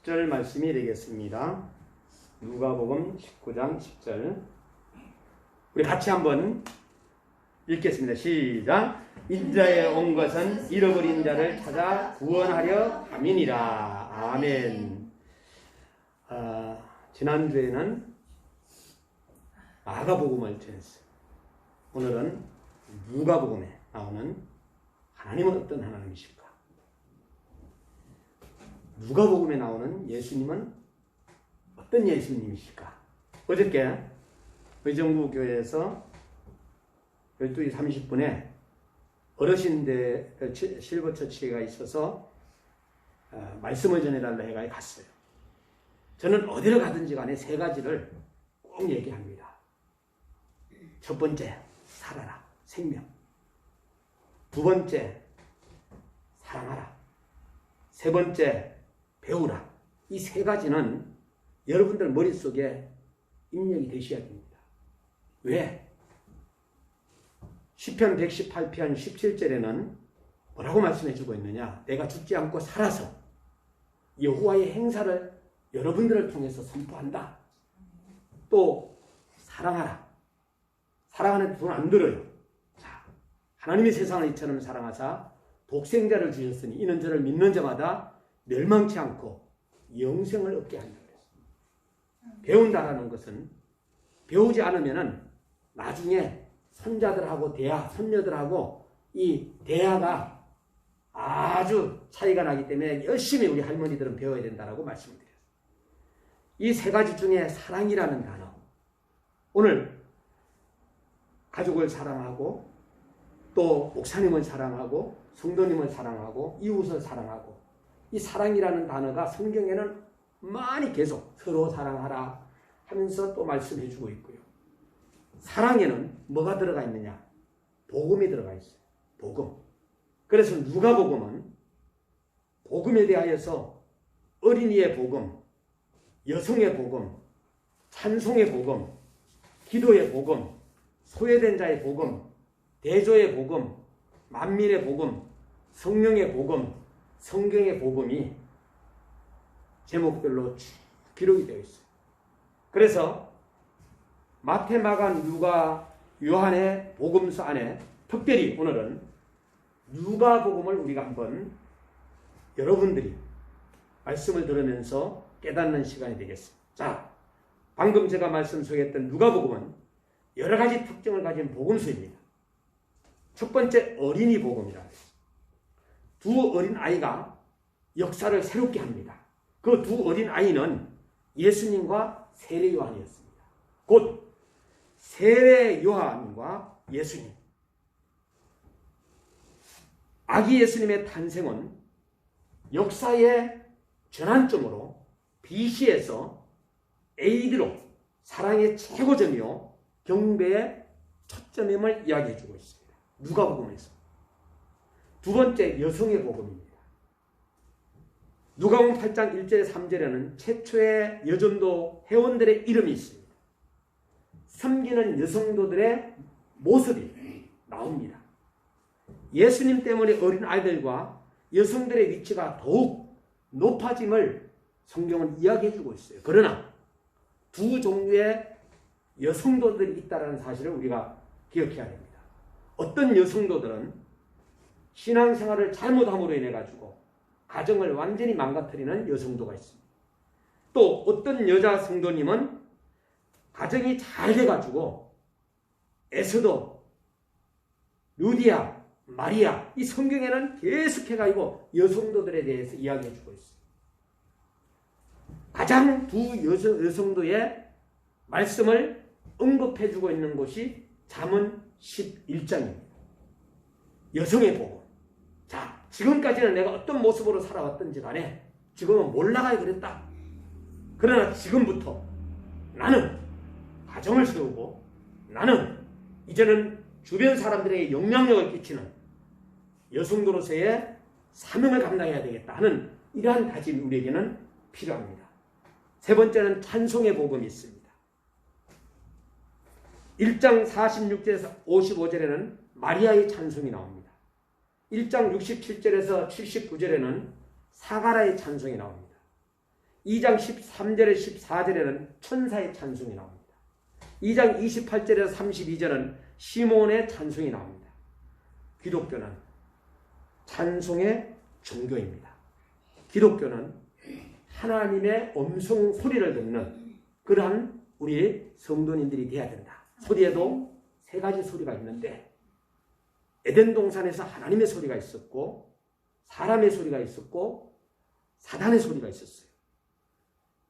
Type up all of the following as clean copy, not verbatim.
10절 말씀이 되겠습니다. 누가복음 19장 10절. 우리 같이 한번 읽겠습니다. 시작. 인자에 온 것은 잃어버린 자를 찾아 구원하려 함이니라. 아멘. 지난주에는 마가복음을 전했어요. 오늘은 누가복음에 나오는 하나님은 어떤 하나님이실까? 누가복음에 나오는 예수님은 어떤 예수님이실까? 어저께 의정부교회에서 12시 30분에 어르신들 실버처치가 있어서 말씀을 전해달라 해가 갔어요. 저는 어디를 가든지 간에 세 가지를 꼭 얘기합니다. 첫 번째, 살아라, 생명. 두 번째, 사랑하라. 세 번째, 배우라. 이 세 가지는 여러분들 머릿속에 입력이 되셔야 됩니다. 왜? 시편 118편 17절에는 뭐라고 말씀해 주고 있느냐? 내가 죽지 않고 살아서 여호와의 행사를 여러분들을 통해서 선포한다. 또 사랑하라. 사랑하는 분 안 들어요. 자, 하나님이 세상을 이처럼 사랑하사 독생자를 주셨으니 이는 저를 믿는 자마다 멸망치 않고 영생을 얻게 한다. 배운다라는 것은 배우지 않으면은 나중에 손자들하고 손녀들하고 이 대화가 아주 차이가 나기 때문에 열심히 우리 할머니들은 배워야 된다라고 말씀을 드렸어요. 이 세 가지 중에 사랑이라는 단어. 오늘 가족을 사랑하고 또 목사님을 사랑하고 성도님을 사랑하고 이웃을 사랑하고 이 사랑이라는 단어가 성경에는 많이 계속 서로 사랑하라 하면서 또 말씀해 주고 있고요. 사랑에는 뭐가 들어가 있느냐? 복음이 들어가 있어요. 복음. 그래서 누가복음은 복음에 대하여서 어린이의 복음, 여성의 복음, 찬송의 복음, 기도의 복음, 소외된 자의 복음, 대조의 복음, 만민의 복음, 성령의 복음, 성경의 복음이 제목별로 기록이 되어 있어요. 그래서 마태, 마가, 누가, 요한의 복음서 안에 특별히 오늘은 누가복음을 우리가 한번 여러분들이 말씀을 들으면서 깨닫는 시간이 되겠습니다. 자, 방금 제가 말씀 소개했던 누가복음은 여러 가지 특징을 가진 복음서입니다. 첫 번째, 어린이 복음이라 해요. 두 어린 아이가 역사를 새롭게 합니다. 그 두 어린 아이는 예수님과 세례 요한이었습니다. 곧 세례 요한과 예수님. 아기 예수님의 탄생은 역사의 전환점으로 BC에서 AD로 사랑의 최고점이요 경배의 초점임을 이야기해 주고 있습니다. 누가복음에서. 두 번째, 여성의 복음입니다. 누가복음 8장 1절에 3절에는 최초의 여전도 회원들의 이름이 있습니다. 섬기는 여성도들의 모습이 나옵니다. 예수님 때문에 어린 아이들과 여성들의 위치가 더욱 높아짐을 성경은 이야기해 주고 있어요. 그러나 두 종류의 여성도들이 있다는 사실을 우리가 기억해야 됩니다. 어떤 여성도들은 신앙생활을 잘못함으로 인해 가지고 가정을 완전히 망가뜨리는 여성도가 있습니다. 또 어떤 여자 성도님은 가정이 잘 돼가지고 에스더, 루디아, 마리아 이 성경에는 계속해가지고 여성도들에 대해서 이야기해주고 있어요. 가장 두 여성도의 말씀을 언급해주고 있는 곳이 잠언 11장입니다. 여성의 복음. 자, 지금까지는 내가 어떤 모습으로 살아왔던지 간에 지금은 몰라가야 그랬다. 그러나 지금부터 나는 가정을 세우고 나는 이제는 주변 사람들에게 영향력을 끼치는 여성도로서의 사명을 감당해야 되겠다 하는 이러한 다짐이 우리에게는 필요합니다. 세 번째는 찬송의 복음이 있습니다. 1장 46절에서 55절에는 마리아의 찬송이 나옵니다. 1장 67절에서 79절에는 사가라의 찬송이 나옵니다. 2장 13절에 14절에는 천사의 찬송이 나옵니다. 2장 28절에서 32절은 시몬의 찬송이 나옵니다. 기독교는 찬송의 종교입니다. 기독교는 하나님의 음성 소리를 듣는 그러한 우리 성도님들이 되어야 된다. 소리에도 세 가지 소리가 있는데 에덴 동산에서 하나님의 소리가 있었고 사람의 소리가 있었고 사단의 소리가 있었어요.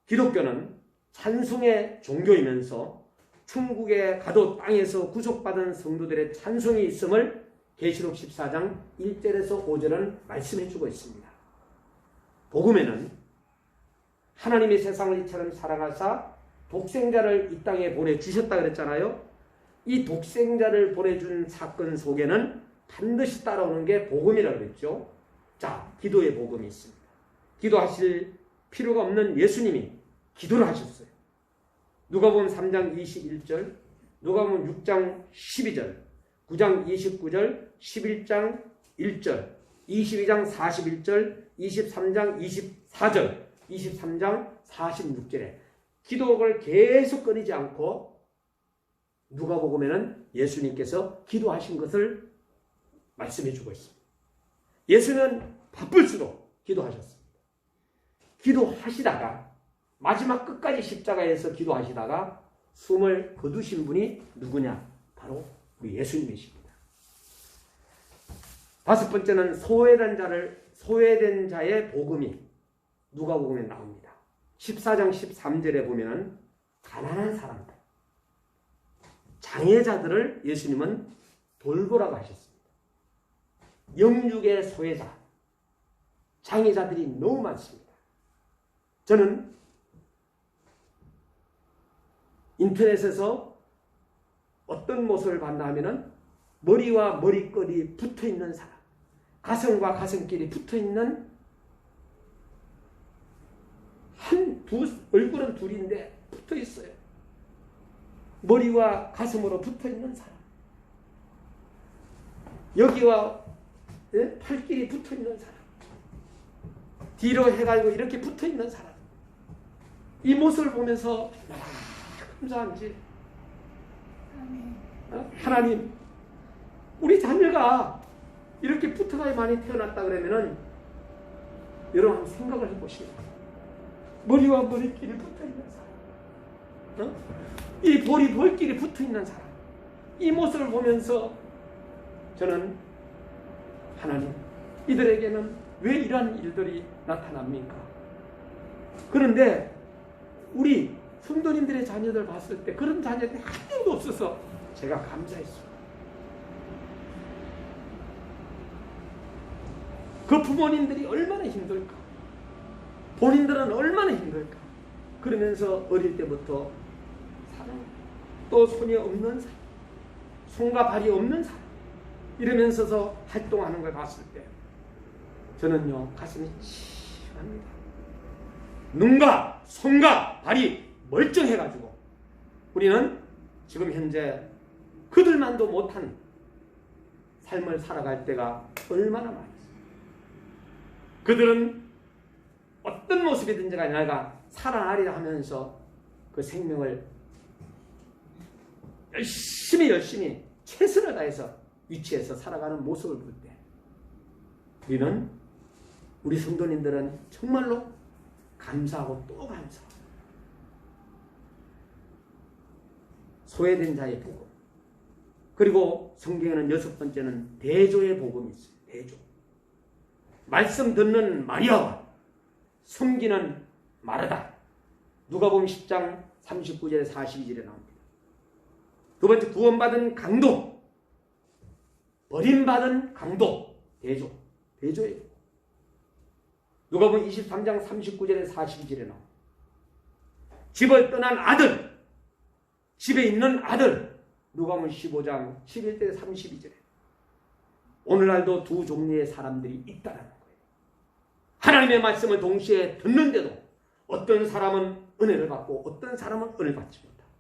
기독교는 찬송의 종교이면서 천국에 가도 땅에서 구속받은 성도들의 찬송이 있음을 계시록 14장 1절에서 5절은 말씀해주고 있습니다. 복음에는 하나님이 세상을 이처럼 사랑하사 독생자를 이 땅에 보내주셨다 그랬잖아요. 이 독생자를 보내준 사건 속에는 반드시 따라오는 게 복음이라고 그랬죠. 자, 기도의 복음이 있습니다. 기도하실 필요가 없는 예수님이 기도를 하셨어요. 누가복음 3장 21절, 누가복음 6장 12절, 9장 29절, 11장 1절, 22장 41절, 23장 24절, 23장 46절에 기도를 계속 끊이지 않고 누가복음에는 예수님께서 기도하신 것을 말씀해 주고 있습니다. 예수는 바쁠수록 기도하셨습니다. 기도하시다가 마지막 끝까지 십자가에서 기도하시다가 숨을 거두신 분이 누구냐? 바로 우리 예수님이십니다. 다섯 번째는 소외된 자의 복음이 누가복음에 나옵니다. 14장 13절에 보면 가난한 사람들, 장애자들을 예수님은 돌보라고 하셨습니다. 영육의 소외자, 장애자들이 너무 많습니다. 저는 인터넷에서 어떤 모습을 봤나 하면은 머리와 머리끝이 붙어 있는 사람, 가슴과 가슴끼리 붙어 있는 얼굴은 둘인데 붙어 있어요. 머리와 가슴으로 붙어 있는 사람, 여기와 팔끼리 붙어 있는 사람, 뒤로 해가지고 이렇게 붙어 있는 사람, 이 모습을 보면서 감사한지 하나님, 우리 자녀가 이렇게 붙어가야 많이 태어났다 그러면은 여러분 한번 생각을 해보시면 머리와 머리끼리 붙어 있는 사람, 이 볼이 볼끼리 붙어 있는 사람, 이 모습을 보면서 저는 하나님, 이들에게는 왜 이러한 일들이 나타납니까? 그런데 우리 성도님들의 자녀들 봤을 때 그런 자녀들이 한 명도 없어서 제가 감사했습니다. 그 부모님들이 얼마나 힘들까? 본인들은 얼마나 힘들까? 그러면서 어릴 때부터 사랑, 또 손이 없는 사람, 손과 발이 없는 사람, 이러면서 활동하는 걸 봤을 때 저는요, 가슴이 치합니다. 눈과 손과 발이 멀쩡해가지고 우리는 지금 현재 그들만도 못한 삶을 살아갈 때가 얼마나 많이 있어요. 그들은 어떤 모습이든지 간에 내가 살아나리라 하면서 그 생명을 열심히 최선을 다해서 위치해서 살아가는 모습을 볼 때 우리 성도님들은 정말로 감사하고 또 감사하고, 소외된 자의 복음, 그리고 성경에는 여섯 번째는 대조의 복음이 있어요. 대조. 말씀 듣는 마리아와 섬기는 마르다. 누가복음 10장 39절에 42절에 나옵니다. 두 번째, 구원받은 강도, 버림받은 강도, 대조. 대조예요. 누가복음 23장 39절에 42절에 나옵니다. 집을 떠난 아들, 집에 있는 아들. 누가복음 15장 11절에 32절에 오늘날도 두 종류의 사람들이 있다는 거예요. 하나님의 말씀을 동시에 듣는데도 어떤 사람은 은혜를 받고 어떤 사람은 은혜를 받지 못하고,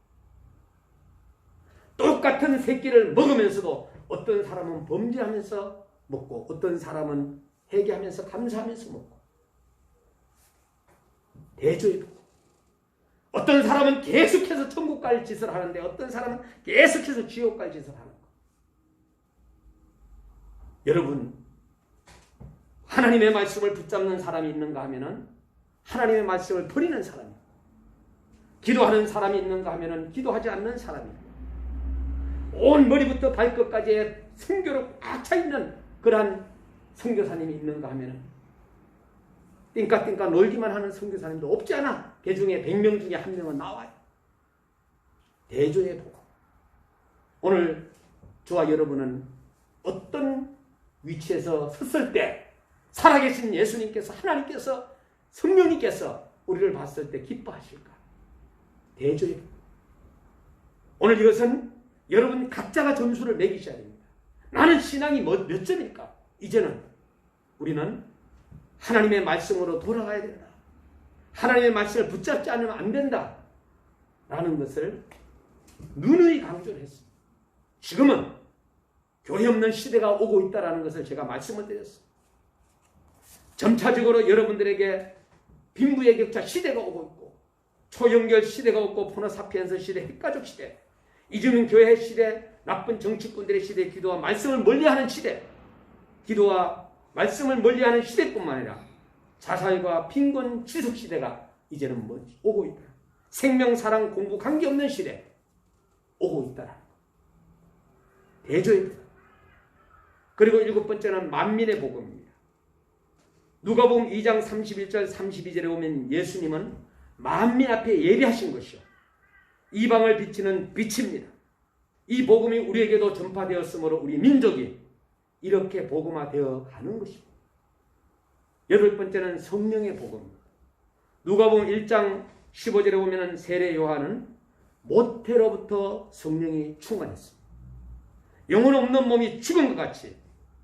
똑같은 새끼를 먹으면서도 어떤 사람은 범죄하면서 먹고 어떤 사람은 회개하면서 감사하면서 먹고, 대조의 복음. 어떤 사람은 계속해서 천국 갈 짓을 하는데 어떤 사람은 계속해서 지옥 갈 짓을 하는 것. 여러분, 하나님의 말씀을 붙잡는 사람이 있는가 하면은 하나님의 말씀을 버리는 사람이, 기도하는 사람이 있는가 하면은 기도하지 않는 사람이, 온 머리부터 발끝까지의 선교로 꽉 차 있는 그러한 선교사님이 있는가 하면은 띵까띵까 놀기만 하는 선교사님도 없지 않아. 그 중에 100명 중에 한 명은 나와요. 대조의 복음. 오늘 저와 여러분은 어떤 위치에서 섰을 때 살아계신 예수님께서, 하나님께서, 성령님께서 우리를 봤을 때 기뻐하실까? 대조의 복음. 오늘 이것은 여러분 각자가 점수를 매기셔야 됩니다. 나는 신앙이 몇 점일까? 이제는 우리는 하나님의 말씀으로 돌아가야 된다. 하나님의 말씀을 붙잡지 않으면 안 된다. 라는 것을 누누이 강조를 했습니다. 지금은 교회 없는 시대가 오고 있다는 것을 제가 말씀을 드렸습니다. 점차적으로 여러분들에게 빈부의 격차 시대가 오고 있고, 초연결 시대가 오고, 포너사피엔스 시대, 핵가족 시대, 이주민 교회 시대, 나쁜 정치꾼들의 시대, 기도와 말씀을 멀리하는 시대, 기도와 말씀을 멀리하는 시대뿐만 아니라 자살과 빈곤 지속 시대가 이제는 오고 있다. 생명, 사랑, 공부 관계없는 시대 오고 있다. 대조입니다. 그리고 7번째는 만민의 복음입니다. 누가복음 2장 31절 32절에 보면 예수님은 만민 앞에 예비하신 것이요, 이방을 비치는 빛입니다. 이 복음이 우리에게도 전파되었으므로 우리 민족이 이렇게 복음화되어 가는 것입니다. 8번째는 성령의 복음입니다. 누가복음 1장 15절에 보면 세례 요한은 모태로부터 성령이 충만했습니다. 영혼 없는 몸이 죽은 것 같이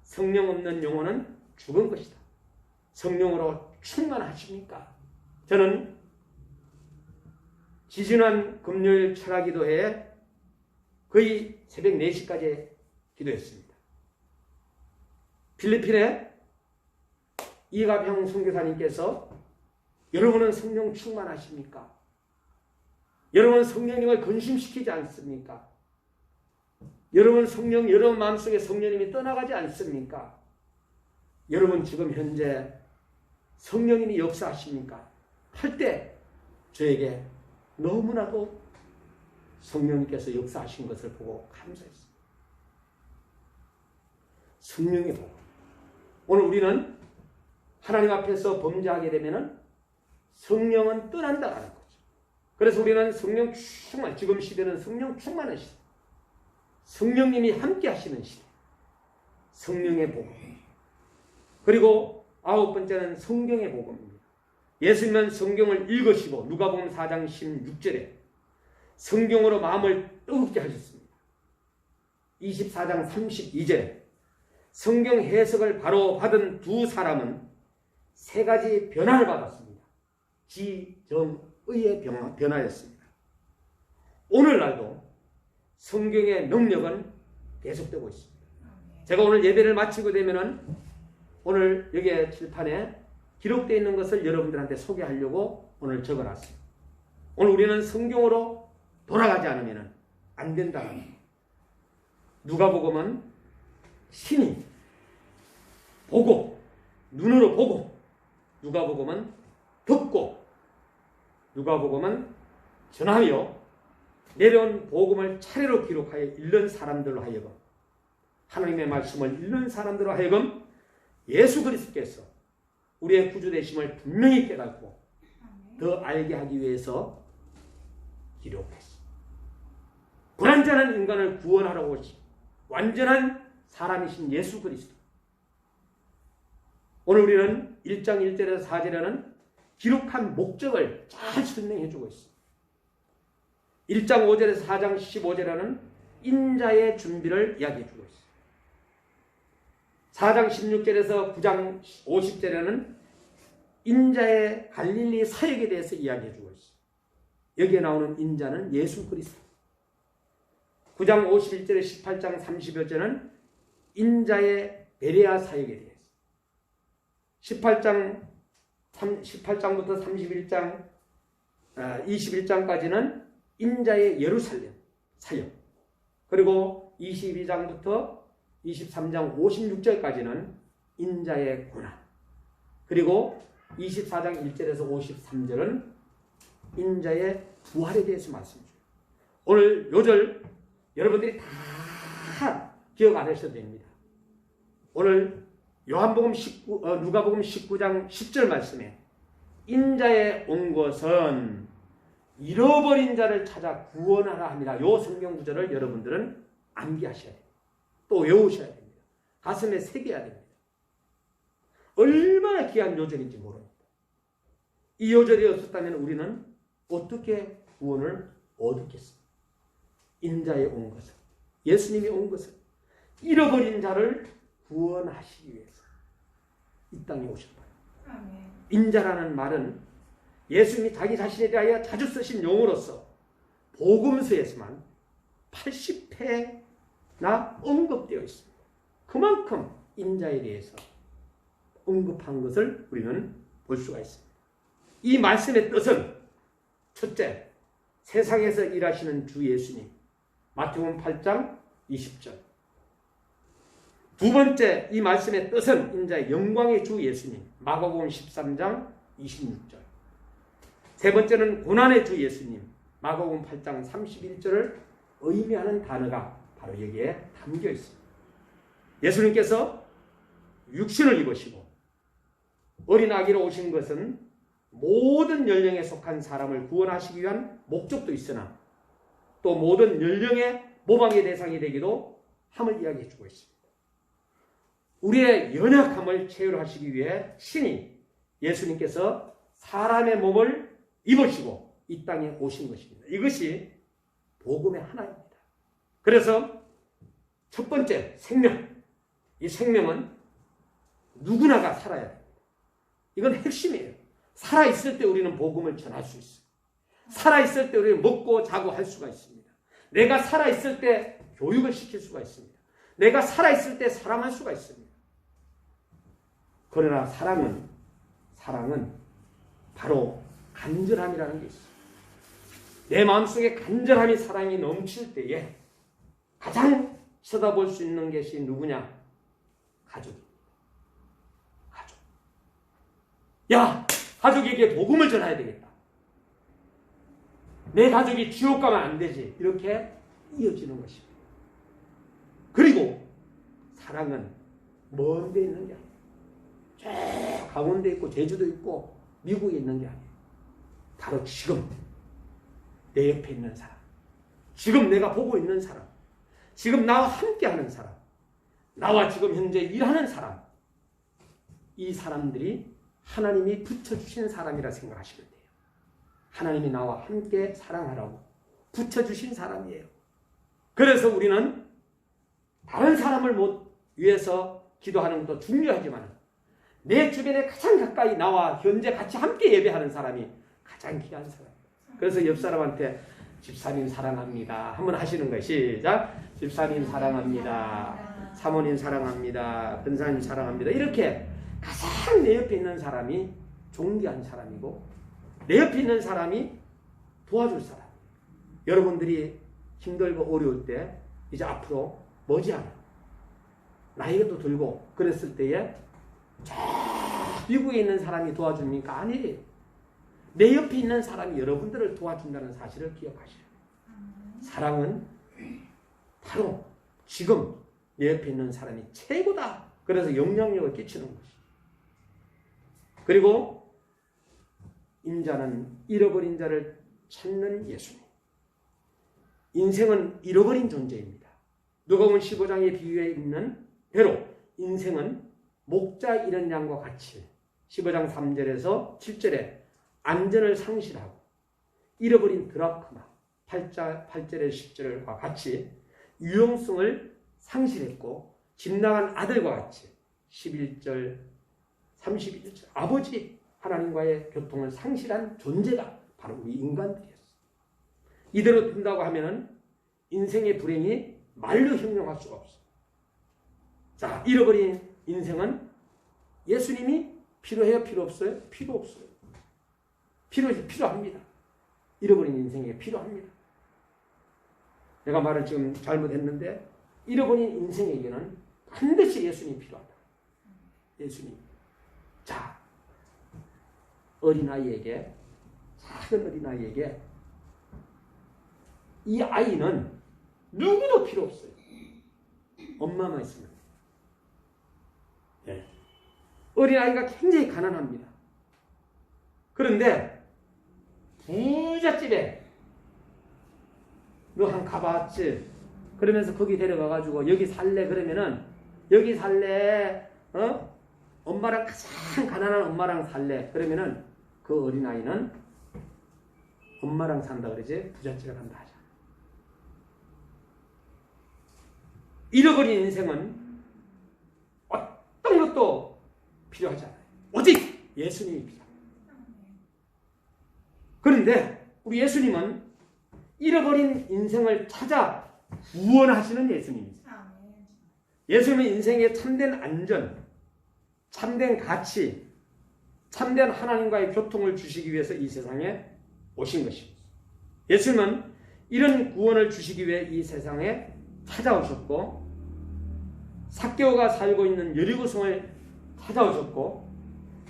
성령 없는 영혼은 죽은 것이다. 성령으로 충만하십니까? 저는 지지난 금요일 철학기도회에 거의 새벽 4시까지 기도했습니다. 필리핀의 이가병 선교사님께서 여러분은 성령 충만하십니까? 여러분 성령님을 근심시키지 않습니까? 여러분 성령, 여러분 마음속에 성령님이 떠나가지 않습니까? 여러분 지금 현재 성령님이 역사하십니까? 할 때 저에게 너무나도 성령님께서 역사하신 것을 보고 감사했습니다. 성령의 복음. 오늘 우리는 하나님 앞에서 범죄하게 되면은 성령은 떠난다라는 거죠. 그래서 우리는 성령 충만, 지금 시대는 성령 충만한 시대, 성령님이 함께 하시는 시대, 성령의 복음. 그리고 9번째는 성경의 복음입니다. 예수님은 성경을 읽으시고 누가복음 4장 16절에 성경으로 마음을 뜨겁게 하셨습니다. 24장 32절에 성경 해석을 바로 받은 두 사람은 3가지 변화를 받았습니다. 지정의의 변화였습니다. 오늘날도 성경의 능력은 계속되고 있습니다. 제가 오늘 예배를 마치고 되면은 오늘 여기에 칠판에 기록되어 있는 것을 여러분들한테 소개하려고 오늘 적어놨습니다. 오늘 우리는 성경으로 돌아가지 않으면 안 된다는 거예요. 누가복음은 신이 보고, 눈으로 보고, 누가복음은 듣고, 누가복음은 전하여 내려온 복음을 차례로 기록하여 읽는 사람들로 하여금, 하나님의 말씀을 읽는 사람들로 하여금 예수 그리스도께서 우리의 구주 되심을 분명히 깨닫고 더 알게 하기 위해서 기록했습니다. 불완전한 인간을 구원하러 오신 완전한 사람이신 예수 그리스도. 오늘 우리는 1장 1절에서 4절에는 기록한 목적을 잘 설명해 주고 있습니다. 1장 5절에서 4장 15절에는 인자의 준비를 이야기해 주고 있습니다. 4장 16절에서 9장 50절에는 인자의 갈릴리 사역에 대해서 이야기해 주고 있습니다. 여기에 나오는 인자는 예수 그리스도. 9장 51절에 18장 30여절은 인자의 베레아 사역에 대해서, 18장 18장부터 31장, 21장까지는 인자의 예루살렘 사역. 그리고 22장부터 23장 56절까지는 인자의 고난. 그리고 24장 1절에서 53절은 인자의 부활에 대해서 말씀해줘요. 오늘 요절 여러분들이 다 기억 안 하셔도 됩니다. 오늘 누가복음 19장 10절 말씀에 인자에 온 것은 잃어버린 자를 찾아 구원하라 합니다. 요 성경 구절을 여러분들은 암기하셔야 돼요. 또 외우셔야 됩니다. 가슴에 새겨야 됩니다. 얼마나 귀한 요절인지 모릅니다. 이 요절이 없었다면 우리는 어떻게 구원을 얻었겠습니까? 인자에 온 것은, 예수님이 온 것은 잃어버린 자를 구원하시기 위해서 이 땅에 오셨다. 인자라는 말은 예수님이 자기 자신에 대하여 자주 쓰신 용어로서 복음서에서만 80회나 언급되어 있습니다. 그만큼 인자에 대해서 언급한 것을 우리는 볼 수가 있습니다. 이 말씀의 뜻은 첫째, 세상에서 일하시는 주 예수님, 마태복음 8장 20절. 두 번째, 이 말씀의 뜻은 인자의 영광의 주 예수님, 마가복음 13장 26절. 세 번째는 고난의 주 예수님, 마가복음 8장 31절을 의미하는 단어가 바로 여기에 담겨 있습니다. 예수님께서 육신을 입으시고 어린 아기로 오신 것은 모든 연령에 속한 사람을 구원하시기 위한 목적도 있으나 또 모든 연령의 모방의 대상이 되기도 함을 이야기해 주고 있습니다. 우리의 연약함을 체휼하시기 위해 신이 예수님께서 사람의 몸을 입으시고 이 땅에 오신 것입니다. 이것이 복음의 하나입니다. 그래서 첫 번째, 생명. 이 생명은 누구나가 살아야 됩니다. 이건 핵심이에요. 살아있을 때 우리는 복음을 전할 수 있어요. 살아있을 때 우리는 먹고 자고 할 수가 있습니다. 내가 살아있을 때 교육을 시킬 수가 있습니다. 내가 살아있을 때 사랑할 수가 있습니다. 그러나 사랑은 바로 간절함이라는 게 있어요. 내 마음속에 간절함이 사랑이 넘칠 때에 가장 쳐다볼 수 있는 것이 누구냐? 가족입니다. 가족. 야! 가족에게 복음을 전해야 되겠다. 내 가족이 지옥 가면 안 되지. 이렇게 이어지는 것입니다. 그리고 사랑은 먼 데 있는 게 아니에요. 저 강원도에 있고 제주도 있고 미국에 있는 게 아니에요. 바로 지금 내 옆에 있는 사람, 지금 내가 보고 있는 사람, 지금 나와 함께하는 사람, 나와 지금 현재 일하는 사람, 이 사람들이 하나님이 붙여주신 사람이라 생각하시면 돼요. 하나님이 나와 함께 사랑하라고 붙여주신 사람이에요. 그래서 우리는 다른 사람을 위해서 기도하는 것도 중요하지만 내 주변에 가장 가까이 나와 현재 같이 함께 예배하는 사람이 가장 귀한 사람이에요. 그래서 옆 사람한테 집사님 사랑합니다 한번 하시는 거예요. 시작. 집사님 사랑합니다. 사모님 사랑합니다. 권사님 사랑합니다. 이렇게 가장 내 옆에 있는 사람이 존귀한 사람이고 내 옆에 있는 사람이 도와줄 사람. 여러분들이 힘들고 어려울 때 이제 앞으로 머지않아 나이가 또 들고 그랬을 때에 저 미국에 있는 사람이 도와줍니까? 아니에요. 내 옆에 있는 사람이 여러분들을 도와준다는 사실을 기억하셔야 돼요. 사랑은 바로 지금 내 옆에 있는 사람이 최고다. 그래서 영향력을 끼치는 것이죠. 그리고 인자는 잃어버린 자를 찾는 예수님. 인생은 잃어버린 존재입니다. 누가복음 15장의 비유에 있는 대로 인생은 목자 잃은 양과 같이 15장 3절에서 7절에 안전을 상실하고 잃어버린 드라크마 8절에 10절과 같이 유용성을 상실했고 집 나간 아들과 같이 11절 31절 아버지 하나님과의 교통을 상실한 존재가 바로 우리 인간들이었어요. 이대로 둔다고 하면은 인생의 불행이 말로 형용할 수가 없어요. 자, 잃어버린 인생은 예수님이 필요해요? 필요 없어요? 필요 없어요. 필요합니다. 잃어버린 인생에 필요합니다. 내가 말을 지금 잘못했는데 잃어버린 인생에게는 반드시 예수님이 필요하다. 예수님. 자, 어린아이에게, 작은 어린아이에게 이 아이는 누구도 필요 없어요. 엄마만 있으면. 네. 어린아이가 굉장히 가난합니다. 그런데 부잣집에 너 한 가봤지? 그러면서 거기 데려가가지고 여기 살래? 그러면은 여기 살래? 엄마랑 가장 가난한 엄마랑 살래? 그러면은 그 어린아이는 엄마랑 산다 그러지? 부잣집에 간다 하잖아. 잃어버린 인생은 어떤 것도 필요하지 않아요. 오직 예수님이 필요합니다. 그런데 우리 예수님은 잃어버린 인생을 찾아 구원하시는 예수님이세요. 예수님은 인생의 참된 안전, 참된 가치, 참된 하나님과의 교통을 주시기 위해서 이 세상에 오신 것입니다. 예수님은 이런 구원을 주시기 위해 이 세상에 찾아오셨고 삭개오가 살고 있는 여리고성을 찾아오셨고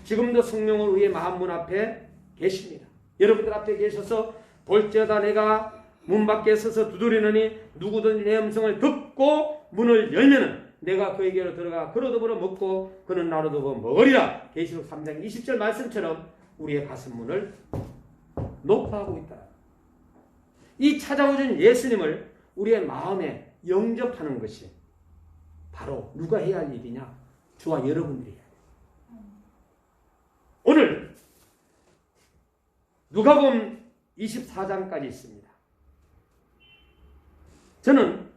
지금도 성령을 우리의 마음 문 앞에 계십니다. 여러분들 앞에 계셔서 볼지어다 내가 문 밖에 서서 두드리느니 누구든지 내 음성을 듣고 문을 열면은 내가 그에게로 들어가 그로 더불어 먹고 그는 나로 더불어 먹으리라. 계시록 3장 20절 말씀처럼 우리의 가슴 문을 높아하고 있다. 이 찾아오신 예수님을 우리의 마음에 영접하는 것이 바로 누가 해야 할 일이냐? 저와 여러분들이 해야 돼요. 오늘 누가복음 24장까지 있습니다. 저는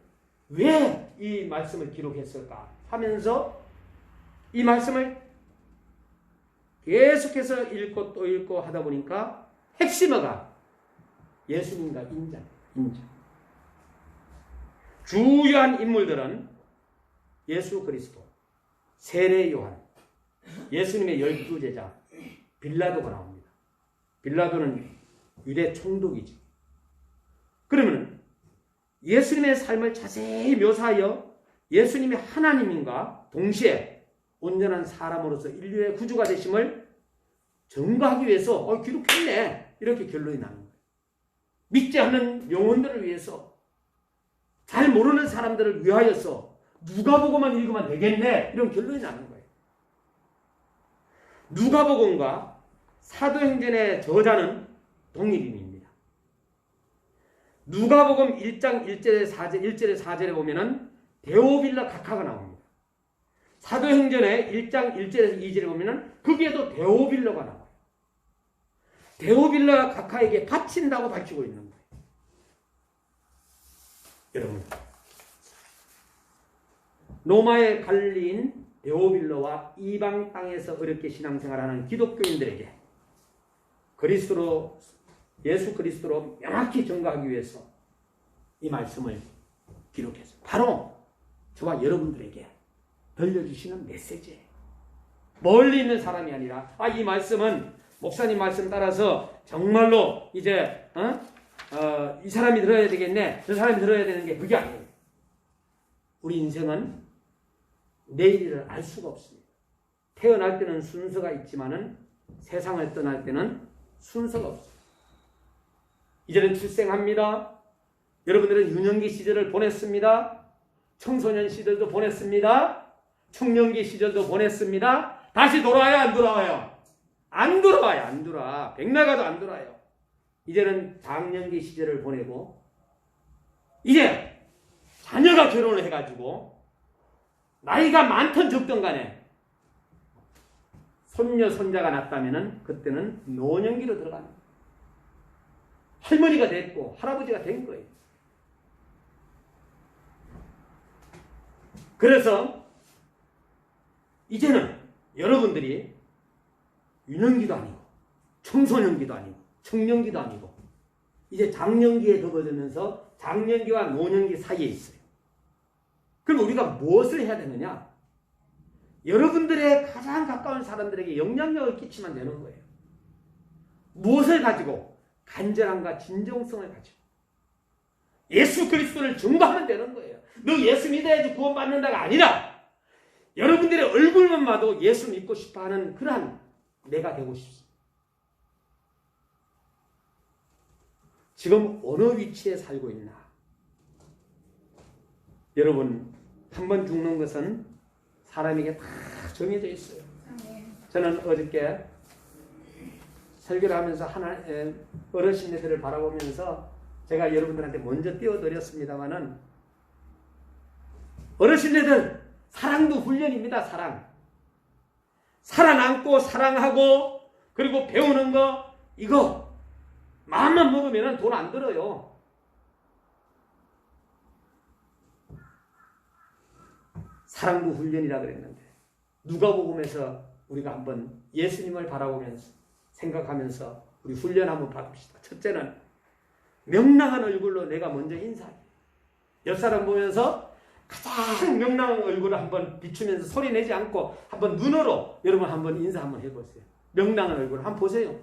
왜 이 말씀을 기록했을까 하면서 이 말씀을 계속해서 읽고 또 읽고 하다 보니까 핵심어가 예수님과 인자. 주요한 인물들은 예수 그리스도, 세례 요한, 예수님의 12제자, 빌라도가 나옵니다. 빌라도는 유대 총독이죠. 그러면 예수님의 삶을 자세히 묘사하여 예수님이 하나님인가 동시에 온전한 사람으로서 인류의 구주가 되심을 증거하기 위해서 기록했네 이렇게 결론이 나는 거예요. 믿지 않는 영혼들을 위해서 잘 모르는 사람들을 위하여서 누가복음만 읽으면 되겠네 이런 결론이 나는 거예요. 누가복음과 사도행전의 저자는 동일인입니다. 누가복음 1장 1절에 4절에 보면은 데오빌라 각하가 나옵니다. 사도행전의 1장 1절에서 2절에 보면은 거기에도 데오빌라가 나와요. 데오빌라 각하에게 바친다고 밝히고 있는 거예요. 여러분, 로마에 갈린 데오빌라와 이방 땅에서 어렵게 신앙생활하는 기독교인들에게 예수 그리스도로 명확히 증거하기 위해서 이 말씀을 기록했어요. 바로 저와 여러분들에게 들려주시는 메시지예요. 멀리 있는 사람이 아니라 이 말씀은 목사님 말씀 따라서 정말로 이제 이 사람이 들어야 되겠네, 저 사람이 들어야 되는 게 그게 아니에요. 우리 인생은 내일을 알 수가 없습니다. 태어날 때는 순서가 있지만은 세상을 떠날 때는 순서가 없습니다. 이제는 출생합니다. 여러분들은 유년기 시절을 보냈습니다. 청소년 시절도 보냈습니다. 청년기 시절도 보냈습니다. 다시 돌아와요? 안 돌아와요? 안 돌아와요. 안 돌아. 백날가도 안 돌아요. 이제는 장년기 시절을 보내고 이제 자녀가 결혼을 해가지고 나이가 많든 적든 간에 손녀 손자가 났다면은 그때는 노년기로 들어갑니다. 할머니가 됐고 할아버지가 된 거예요. 그래서 이제는 여러분들이 유년기도 아니고 청소년기도 아니고 청년기도 아니고 이제 장년기에 접어들면서 장년기와 노년기 사이에 있어요. 그럼 우리가 무엇을 해야 되느냐? 여러분들의 가장 가까운 사람들에게 영향력을 끼치면 되는 거예요. 무엇을 가지고? 간절함과 진정성을 가지고 예수 그리스도를 증거하면 되는 거예요. 너 예수 믿어야지 구원받는다가 아니라 여러분들의 얼굴만 봐도 예수 믿고 싶어하는 그러한 내가 되고 싶습니다. 지금 어느 위치에 살고 있나? 여러분, 한 번 죽는 것은 사람에게 다 정해져 있어요. 저는 어저께 설교를 하면서 어르신들을 바라보면서 제가 여러분들한테 먼저 띄워드렸습니다만은 어르신들 사랑도 훈련입니다. 살아남고 사랑하고 그리고 배우는 거 이거 마음만 먹으면 돈 안 들어요. 사랑도 훈련이라 그랬는데 누가복음에서 우리가 한번 예수님을 바라보면서 생각하면서 우리 훈련 한번 받읍시다. 첫째는 명랑한 얼굴로 내가 먼저 인사해. 옆 사람 보면서 가장 명랑한 얼굴을 한번 비추면서 소리 내지 않고 한번 눈으로 여러분 한번 인사 한번 해보세요. 명랑한 얼굴 한번 보세요.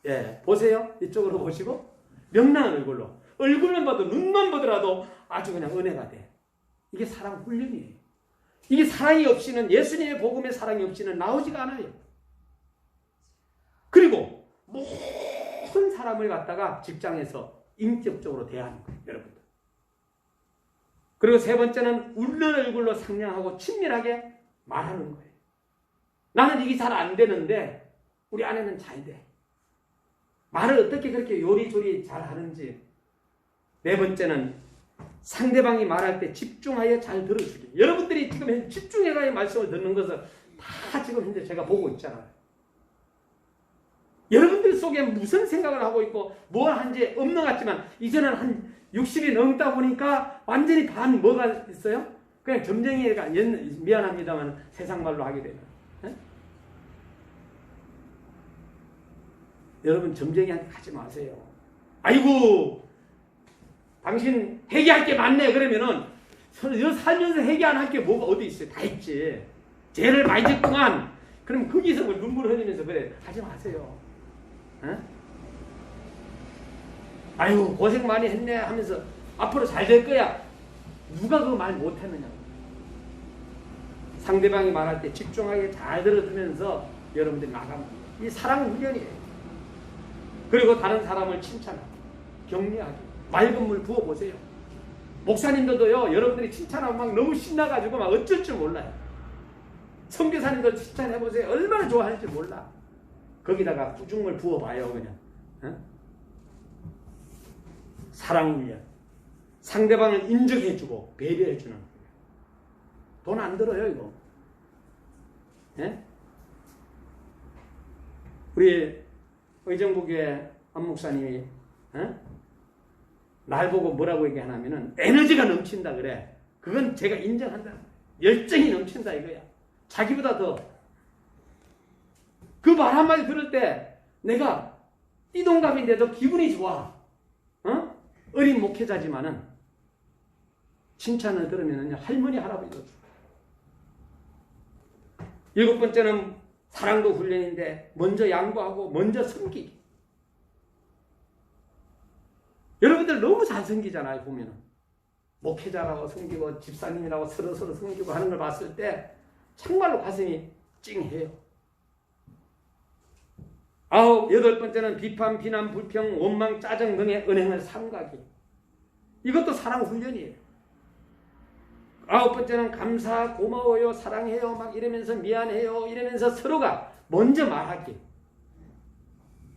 예, 보세요. 이쪽으로 보시고 명랑한 얼굴로. 얼굴만 봐도 눈만 보더라도 아주 그냥 은혜가 돼. 이게 사랑 훈련이에요. 이게 사랑이 없이는 예수님의 복음의 사랑이 없이는 나오지가 않아요. 그리고 모든 사람을 갖다가 직장에서 인격적으로 대하는 거예요. 여러분들. 그리고 세 번째는 웃는 얼굴로 상냥하고 친밀하게 말하는 거예요. 나는 이게 잘 안 되는데 우리 아내는 잘 돼. 말을 어떻게 그렇게 요리조리 잘 하는지. 네 번째는 상대방이 말할 때 집중하여 잘 들어주기. 여러분들이 지금 집중해가지고 말씀을 듣는 것을 다 지금 현재 제가 보고 있잖아요. 여러분들 속에 무슨 생각을 하고 있고 뭘 한지 없는 것 같지만 이제는 한 60이 넘다 보니까 완전히 반 뭐가 있어요? 그냥 점쟁이가 미안합니다만 세상 말로 하게 되면. 네? 여러분 점쟁이한테 하지 마세요. 아이고 당신 회개할 게 많네 그러면은 살면서 회개 안 할 게 뭐가 어디 있어요? 다 있지. 죄를 많이 짓구만. 그럼 거기서 눈물 흘리면서 그래 하지 마세요. 에? 아유 고생 많이 했네 하면서 앞으로 잘 될 거야. 누가 그 말 못했느냐고. 상대방이 말할 때 집중하게 잘 들어주면서 여러분들이 나가면 이 사랑 훈련이에요. 그리고 다른 사람을 칭찬하고 격려하고 맑은 물 부어보세요. 목사님들도요 여러분들이 칭찬하면 막 너무 신나가지고 막 어쩔 줄 몰라요. 선교사님도 칭찬해보세요. 얼마나 좋아할지 몰라. 거기다가 구중물 부어봐요 그냥. 어? 사랑 훈련. 상대방을 인정해주고 배려해주는. 돈 안 들어요 이거. 예? 우리 의정부교회 안 목사님이 날 보고 뭐라고 얘기하냐면은 에너지가 넘친다 그래. 그건 제가 인정한다. 열정이 넘친다 이거야. 자기보다 더. 그 말 한마디 들을 때 내가 띠동갑인데도 기분이 좋아. 어린 목회자지만은 칭찬을 들으면 할머니 할아버지도 좋아. 일곱 번째는 사랑도 훈련인데 먼저 양보하고 먼저 섬기기. 여러분들 너무 잘 섬기잖아요 보면은. 목회자라고 섬기고 집사님이라고 서로 섬기고 하는 걸 봤을 때 정말로 가슴이 찡해요. 여덟 번째는 비판, 비난, 불평, 원망, 짜증 등의 은행을 삼가기. 이것도 사랑 훈련이에요. 아홉 번째는 감사, 고마워요, 사랑해요 막 이러면서 미안해요 이러면서 서로가 먼저 말하기.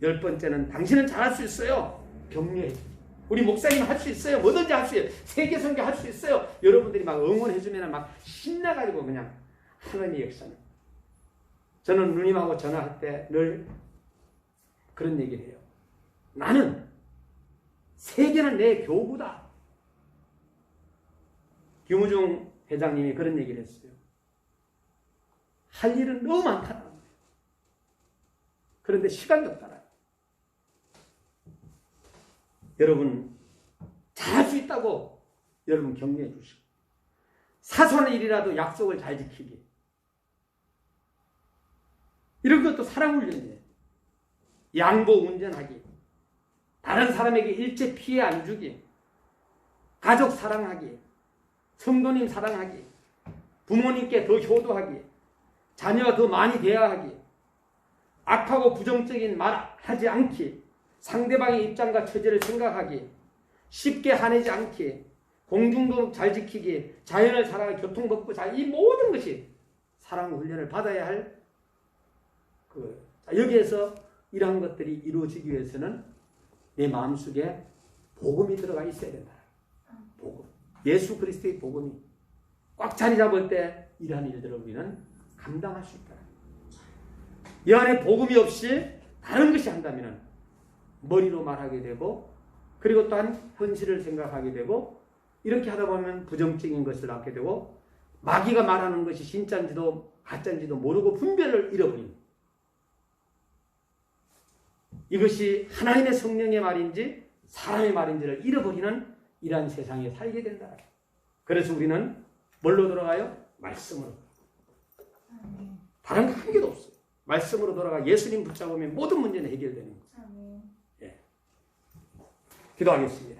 열 번째는 당신은 잘할 수 있어요. 격려해주기. 우리 목사님 할 수 있어요. 뭐든지 할 수 있어요. 세계 선교 할 수 있어요. 여러분들이 막 응원해주면 막 신나가지고 그냥 하나님의 역사는. 저는 누님하고 전화할 때 늘 그런 얘기를 해요. 나는 세계는 내 교구다. 김우중 회장님이 그런 얘기를 했어요. 할 일은 너무 많다는 거예요. 그런데 시간이 없다는 거예요. 여러분 잘할 수 있다고 여러분 격려해 주시고 사소한 일이라도 약속을 잘 지키기. 이런 것도 사랑 훈련이에요. 양보 운전하기, 다른 사람에게 일체 피해 안 주기, 가족 사랑하기, 성도님 사랑하기, 부모님께 더 효도하기, 자녀가 더 많이 대화하기, 악하고 부정적인 말 하지 않기, 상대방의 입장과 처지를 생각하기, 쉽게 화내지 않기, 공중도덕 잘 지키기, 자연을 사랑하기, 교통법규 잘, 이 모든 것이 사랑 훈련을 받아야 할 여기에서 이러한 것들이 이루어지기 위해서는 내 마음속에 복음이 들어가 있어야 된다. 복음. 예수 그리스도의 복음이 꽉 자리 잡을 때 이러한 일들을 우리는 감당할 수 있다. 이 안에 복음이 없이 다른 것이 한다면 머리로 말하게 되고, 그리고 또한 현실을 생각하게 되고, 이렇게 하다 보면 부정적인 것을 낳게 되고, 마귀가 말하는 것이 진짜인지도 가짜인지도 모르고 분별을 잃어버립니다. 이것이 하나님의 성령의 말인지 사람의 말인지를 잃어버리는 이러한 세상에 살게 된다. 그래서 우리는 뭘로 돌아가요? 말씀으로. 다른 거 한 개도 없어요. 말씀으로 돌아가 예수님 붙잡으면 모든 문제는 해결되는 거예요. 예. 기도하겠습니다.